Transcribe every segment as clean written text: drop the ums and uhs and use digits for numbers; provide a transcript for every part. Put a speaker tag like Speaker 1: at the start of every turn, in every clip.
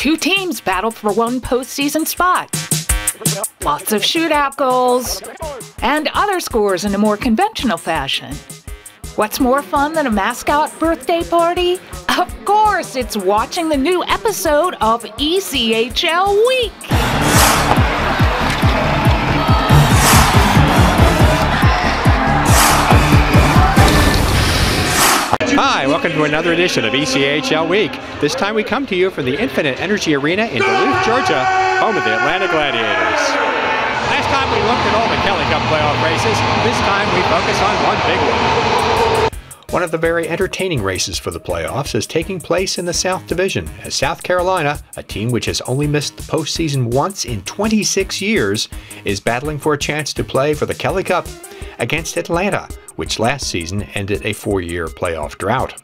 Speaker 1: two teams battled for one postseason spot. Lots of shootout goals and other scores in a more conventional fashion. What's more fun than a mascot birthday party? Of course, it's watching the new episode of ECHL Week.
Speaker 2: Hi, welcome to another edition of ECHL Week. This time we come to you from the Infinite Energy Arena in Duluth, Georgia, home of the Atlanta Gladiators. Last time we looked at all the Kelly Cup playoff races. This time we focus on one big one. One of the very entertaining races for the playoffs is taking place in the South Division, as South Carolina, a team which has only missed the postseason once in 26 years, is battling for a chance to play for the Kelly Cup against Atlanta, which last season ended a 4-year playoff drought.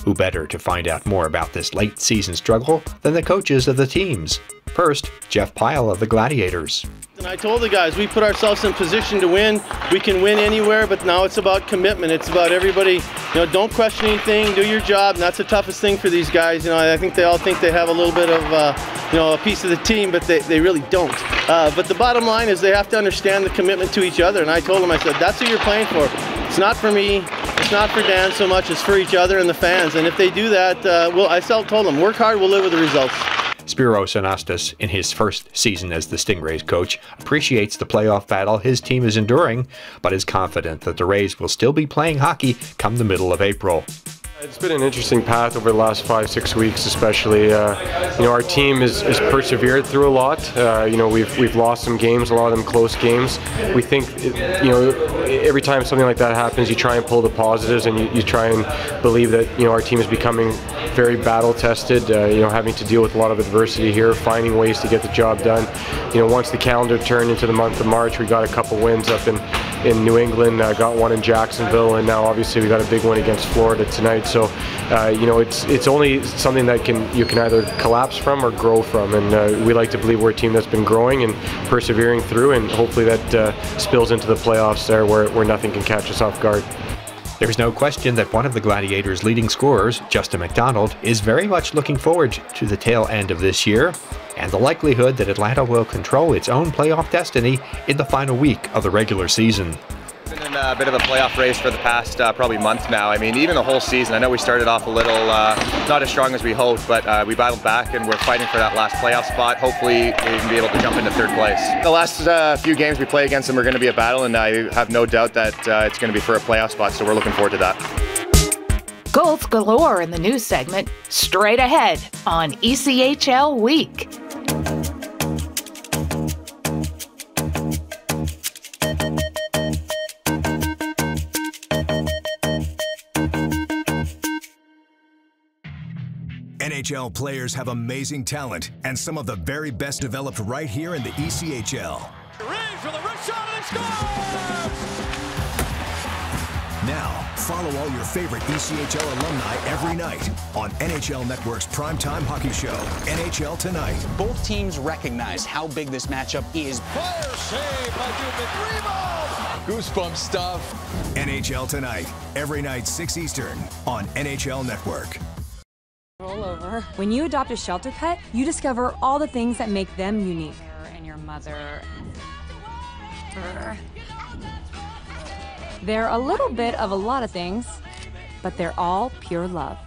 Speaker 2: Who better to find out more about this late season struggle than the coaches of the teams? First, Jeff Pyle of the Gladiators.
Speaker 3: And I told the guys, we put ourselves in position to win. We can win anywhere, but now it's about commitment. It's about everybody, don't question anything, do your job, and that's the toughest thing for these guys. I think they all think they have a little bit of, a piece of the team, but they really don't. But the bottom line is they have to understand the commitment to each other. And I told them, I said, that's who you're playing for. It's not for me, it's not for Dan so much, it's for each other and the fans. And if they do that, I told them, work hard, we'll live with the results.
Speaker 2: Spiros Anastas, in his first season as the Stingrays coach, appreciates the playoff battle his team is enduring, but is confident that the Rays will still be playing hockey come the middle of April.
Speaker 4: It's been an interesting path over the last 5-6 weeks, especially. Our team has persevered through a lot. We've lost some games, a lot of them close games. We think, every time something like that happens, you try and pull the positives, and you try and believe that our team is becoming very battle tested. Having to deal with a lot of adversity here, finding ways to get the job done. Once the calendar turned into the month of March, we got a couple wins up in New England, got one in Jacksonville, and now obviously we got a big one against Florida tonight. So, it's only something that you can either collapse from or grow from, and we like to believe we're a team that's been growing and persevering through, and hopefully that spills into the playoffs there where nothing can catch us off guard.
Speaker 2: There's no question that one of the Gladiators' leading scorers, Justin McDonald, is very much looking forward to the tail end of this year, and the likelihood that Atlanta will control its own playoff destiny in the final week of the regular season.
Speaker 5: Been in a bit of a playoff race for the past probably month now. I mean, even the whole season. I know we started off a little not as strong as we hoped, but we battled back and we're fighting for that last playoff spot. Hopefully we can be able to jump into third place. The last few games we play against them are going to be a battle, and I have no doubt that it's going to be for a playoff spot, so we're looking forward to that.
Speaker 1: Goals galore in the news segment, straight ahead on ECHL Week.
Speaker 6: NHL players have amazing talent, and some of the very best developed right here in the ECHL.
Speaker 7: Reeves with a wrist shot and scores!
Speaker 6: Now, follow all your favorite ECHL alumni every night on NHL Network's primetime hockey show, NHL Tonight.
Speaker 8: Both teams recognize how big this matchup is.
Speaker 7: Fire save by Dubin. Rebound! Goosebump stuff.
Speaker 6: NHL Tonight, every night 6 Eastern on NHL Network.
Speaker 9: Roll over. When you adopt a shelter pet, you discover all the things that make them unique. And your mother. They're a little bit of a lot of things, but they're all pure love.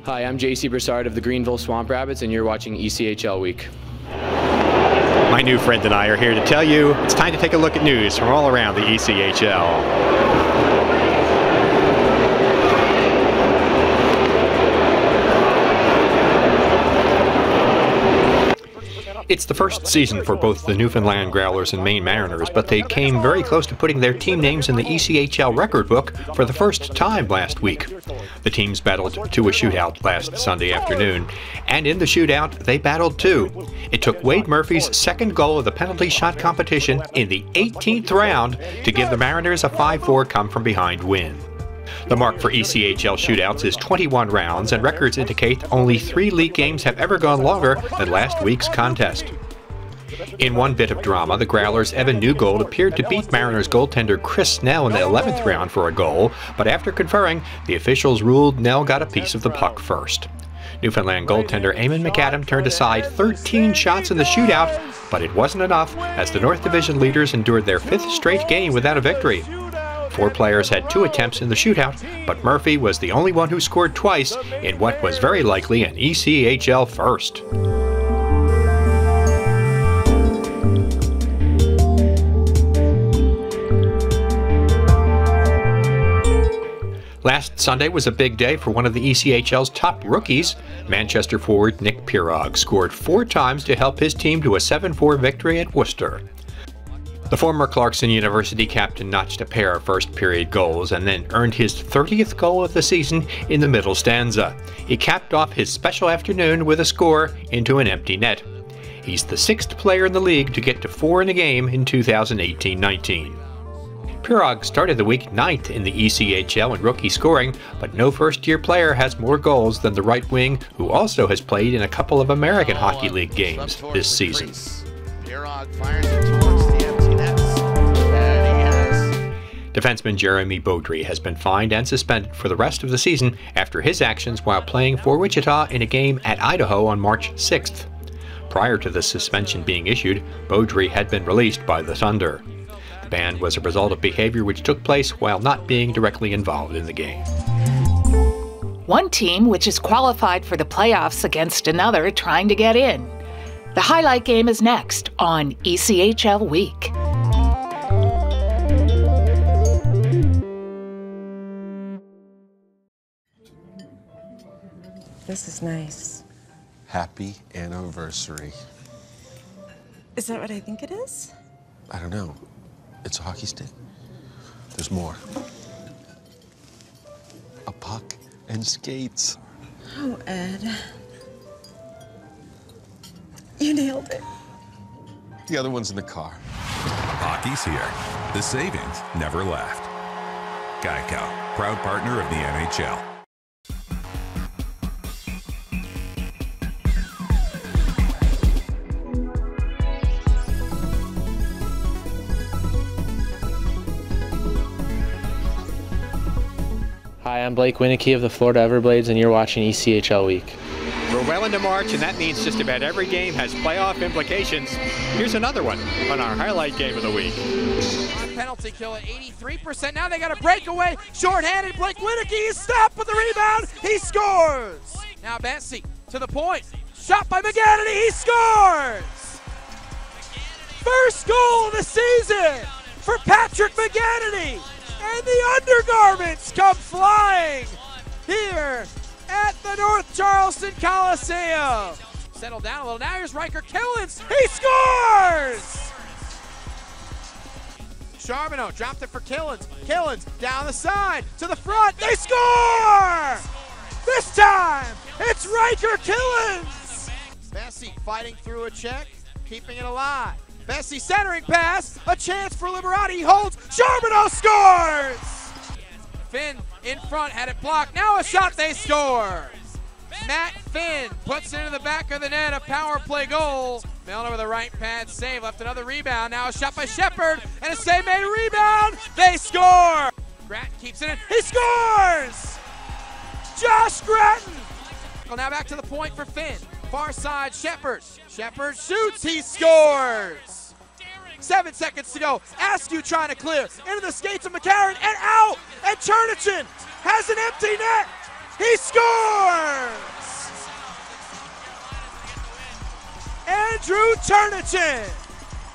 Speaker 10: Hi, I'm JC Broussard of the Greenville Swamp Rabbits, and you're watching ECHL Week.
Speaker 2: My new friend and I are here to tell you it's time to take a look at news from all around the ECHL. It's the first season for both the Newfoundland Growlers and Maine Mariners, but they came very close to putting their team names in the ECHL record book for the first time last week. The teams battled to a shootout last Sunday afternoon, and in the shootout, they battled too. It took Wade Murphy's second goal of the penalty shot competition in the 18th round to give the Mariners a 5-4 come-from-behind win. The mark for ECHL shootouts is 21 rounds, and records indicate only 3 league games have ever gone longer than last week's contest. In one bit of drama, the Growlers' Evan Newgold appeared to beat Mariners goaltender Chris Snell in the 11th round for a goal, but after conferring, the officials ruled Nell got a piece of the puck first. Newfoundland goaltender Eamon McAdam turned aside 13 shots in the shootout, but it wasn't enough as the North Division leaders endured their 5th straight game without a victory. 4 players had 2 attempts in the shootout, but Murphy was the only one who scored twice in what was very likely an ECHL first. Last Sunday was a big day for one of the ECHL's top rookies. Manchester forward Nick Pirog scored 4 times to help his team to a 7-4 victory at Worcester. The former Clarkson University captain notched a pair of first-period goals and then earned his 30th goal of the season in the middle stanza. He capped off his special afternoon with a score into an empty net. He's the 6th player in the league to get to 4 in a game in 2018-19. Pirog started the week 9th in the ECHL in rookie scoring, but no first-year player has more goals than the right wing, who also has played in a couple of American Hockey League games this season.
Speaker 11: Pirog fires it towards the empty nets, and he has...
Speaker 2: Defenseman Jeremy Beaudry has been fined and suspended for the rest of the season after his actions while playing for Wichita in a game at Idaho on March 6th. Prior to the suspension being issued, Beaudry had been released by the Thunder. The ban was a result of behavior which took place while not being directly involved in the game.
Speaker 1: One team which is qualified for the playoffs against another trying to get in. The highlight game is next on ECHL Week.
Speaker 12: This is nice.
Speaker 13: Happy anniversary.
Speaker 12: Is that what I think it is?
Speaker 13: I don't know. It's a hockey stick. There's more. A puck and skates.
Speaker 12: Oh, Ed. You nailed it.
Speaker 13: The other one's in the car.
Speaker 14: Hockey's here. The savings never left. Geico, proud partner of the NHL.
Speaker 15: Hi, I'm Blake Winicky of the Florida Everblades, and you're watching ECHL Week.
Speaker 2: We're well into March, and that means just about every game has playoff implications. Here's another one on our highlight game of the week.
Speaker 16: Penalty kill at 83%. Now they got a breakaway. Short-handed. Blake Winicky is stopped with the rebound. He scores. Now Bessie to the point. Shot by McGannity. He scores. First goal of the season for Patrick McGannity. And the undergarments come flying here at the North Charleston Coliseum. Settle down a little. Now here's Riker Killens. He scores! Charbonneau dropped it for Killens. Killens down the side to the front. They score! This time, it's Riker Killens. Bessie fighting through a check, keeping it alive. Bessie centering pass, a chance for Liberati, he holds, Charbonneau scores! Finn in front, had it blocked, now a shot, they score! Matt Finn puts it into the back of the net, a power play goal. Milner with a right pad save, left another rebound, now a shot by Shepard, and a save made, rebound, they score! Gratton keeps it in, he scores! Josh Gratton! Well, now back to the point for Finn. Far side, Shepard. Shepard shoots, he scores! 7 seconds to go. Askew trying to clear. Into the skates of McCarron and out! And Chernichin has an empty net! He scores! Andrew Chernichin!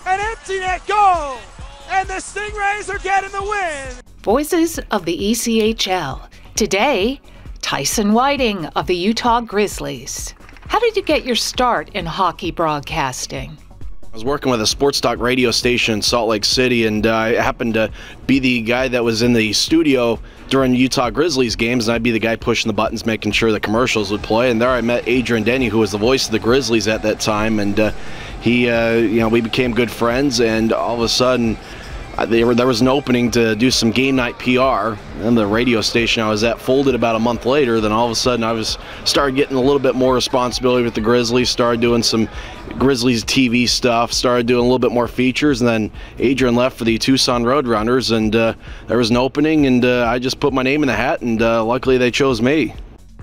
Speaker 16: An empty net goal! And the Stingrays are getting the win!
Speaker 1: Voices of the ECHL. Today, Tyson Whiting of the Utah Grizzlies. How did you get your start in hockey broadcasting?
Speaker 17: I was working with a sports talk radio station in Salt Lake City, and I happened to be the guy that was in the studio during Utah Grizzlies games, and I'd be the guy pushing the buttons, making sure the commercials would play. And there I met Adrian Denny, who was the voice of the Grizzlies at that time, and we became good friends. And all of a sudden, there was an opening to do some game night PR, and the radio station I was at folded about a month later. Then all of a sudden started getting a little bit more responsibility with the Grizzlies, started doing some Grizzlies TV stuff, started doing a little bit more features, and then Adrian left for the Tucson Roadrunners, and there was an opening, and I just put my name in the hat, and luckily they chose me.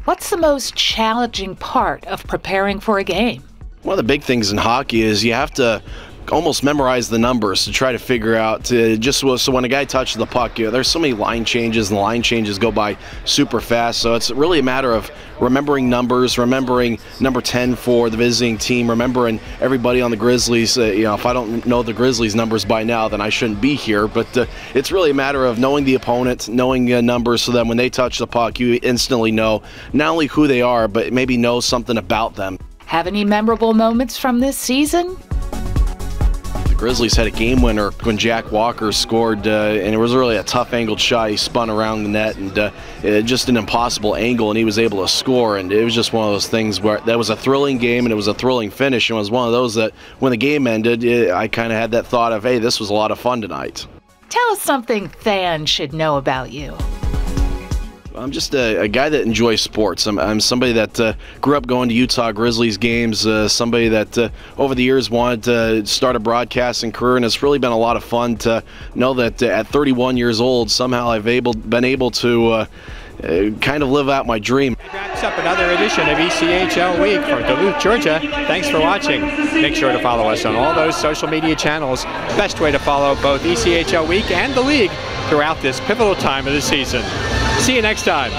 Speaker 1: What's the most challenging part of preparing for a game?
Speaker 17: One of the big things in hockey is you have to almost memorize the numbers to try to figure out so when a guy touches the puck, there's so many line changes, and the line changes go by super fast. So it's really a matter of remembering numbers, remembering number 10 for the visiting team, remembering everybody on the Grizzlies. If I don't know the Grizzlies numbers by now, then I shouldn't be here. But it's really a matter of knowing the opponent, knowing numbers, so that when they touch the puck, you instantly know not only who they are, but maybe know something about them.
Speaker 1: Have any memorable moments from this season?
Speaker 17: Grizzlies had a game winner when Jack Walker scored, and it was really a tough angled shot. He spun around the net, and just an impossible angle, and he was able to score. And it was just one of those things where that was a thrilling game, and it was a thrilling finish. And it was one of those that when the game ended, I kind of had that thought of, hey, this was a lot of fun tonight.
Speaker 1: Tell us something fans should know about you.
Speaker 17: I'm just a guy that enjoys sports. I'm somebody that grew up going to Utah Grizzlies games, somebody that over the years wanted to start a broadcasting career, and it's really been a lot of fun to know that at 31 years old, somehow I've been able to kind of live out my dream.
Speaker 2: Wraps up another edition of ECHL Week from Duluth, Georgia. Thanks for watching. Make sure to follow us on all those social media channels. Best way to follow both ECHL Week and the league throughout this pivotal time of the season. See you next time.